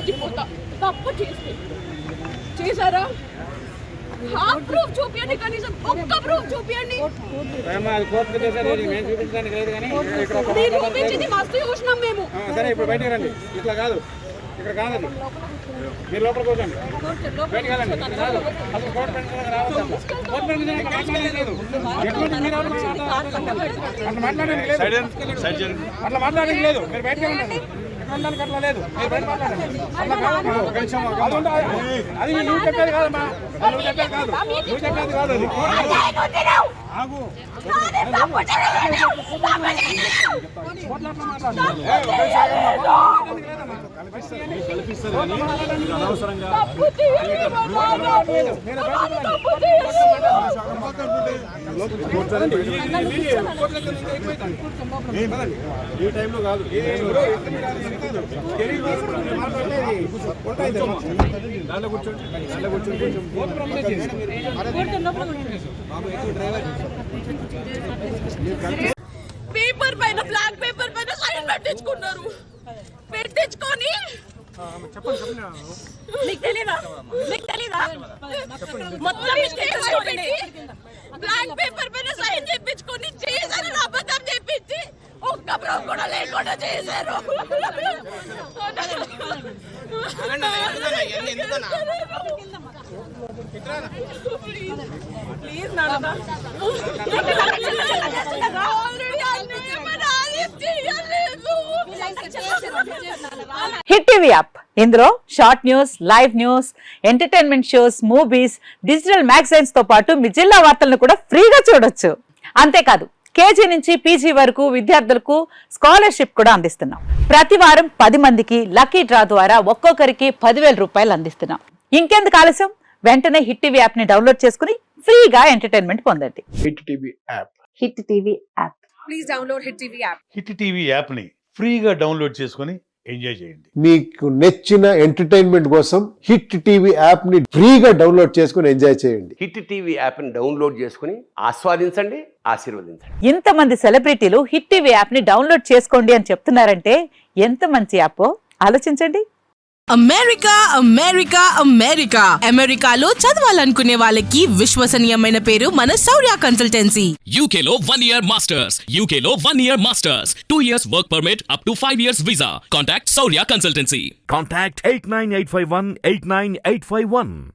చచ్చిపోతా తప్పు చేశారా? ప్రూఫ్ చూపియండి, కనీసం ఒక్క ప్రూఫ్ చూపియండి. మీరు చూపించింది మస్తు చూసినాం మేము. సరే ఇప్పుడు బయటికి రండి. ఇట్లా కాదు, ఇక్కడ కాదు, మీరు లోపల కూర్చోండి. బయటికి వెళ్ళండి. అసలు కోర్టు పెన్షన్ రావద్దు. కోర్టు పెన్షన్ అట్లా మాట్లాడడానికి లేదు, అట్లా మాట్లాడడానికి లేదు. మీరు బయటకు వెళ్ళండి. అట్లా లేదు, మీరు బయట మాట్లాడండి. అట్లా కాదు, అది నువ్వు చెప్పేది కాదమ్మా, నువ్వు చెప్పేది కాదు, నువ్వు చెప్పేది కాదు. అది ఆగు, ఈ టైంలో కాదు, దాంట్లో కూర్చోండి, దాంట్లో కూర్చోండి. పేపర్ పైన, బ్లాక్ పేపర్ పైన సైన్ పెట్టించుకున్నారు. పెట్టించుకొని మీకు తెలీదా? మొత్తం బ్లాక్ పేపర్ పైన సైన్ చేయించుకొని చేశారు. అబద్ధం చెప్పించి ఒక్క ప్రూఫ్ కూడా లేకుండా చేశారు. హిట్ టీవీ యాప్, ఇందులో short news, live news, entertainment shows, movies, digital magazines తో పాటు మీ జిల్లా వార్తలను కూడా ఫ్రీగా చూడొచ్చు. అంతేకాదు కేజీ నుంచి పీజీ వరకు విద్యార్థులకు స్కాలర్షిప్ కూడా అందిస్తున్నాం. ప్రతి వారం 10 మందికి లక్కీ డ్రా ద్వారా ఒక్కొక్కరికి 10,000 రూపాయలు అందిస్తున్నాం. ఇంకెందుకు ఆలస్యం, వెంటనే హిట్ టీవీ యాప్ ని డౌన్లోడ్ చేసుకుని ఫ్రీగా ఎంటర్టైన్మెంట్ పొందండి. Hit TV app, hit TV app. Please download hit TV app. Hit TV app ని ఫ్రీగా డౌన్లోడ్ చేసుకుని ఎంజాయ్ చేయండి. మీకు నచ్చిన ఎంటర్టైన్మెంట్ కోసం హిట్ టీవీ యాప్ ని ఫ్రీగా డౌన్లోడ్ చేసుకుని ఎంజాయ్ చేయండి. హిట్ టీవీ యాప్ ని డౌన్లోడ్ చేసుకుని ఆస్వాదించండి, ఆశీర్వదించండి. ఇంతమంది సెలబ్రిటీలు హిట్ టీవీ యాప్ ని డౌన్లోడ్ చేసుకోండి అని చెప్తున్నారంటే ఎంత మంచి యాప్ ఆలోచించండి. అమెరికా అమెరికా అమెరికా అమెరికాలో చదవాలనుకునే వాళ్ళకి విశ్వసనీయమైన పేరు మన శౌర్య కన్సల్టెన్సీ. UK లో 1 year masters, UK లో 1 year masters, 2 years work permit up to 5 years visa. Contact Saurya Consultancy. Contact 89851 89851.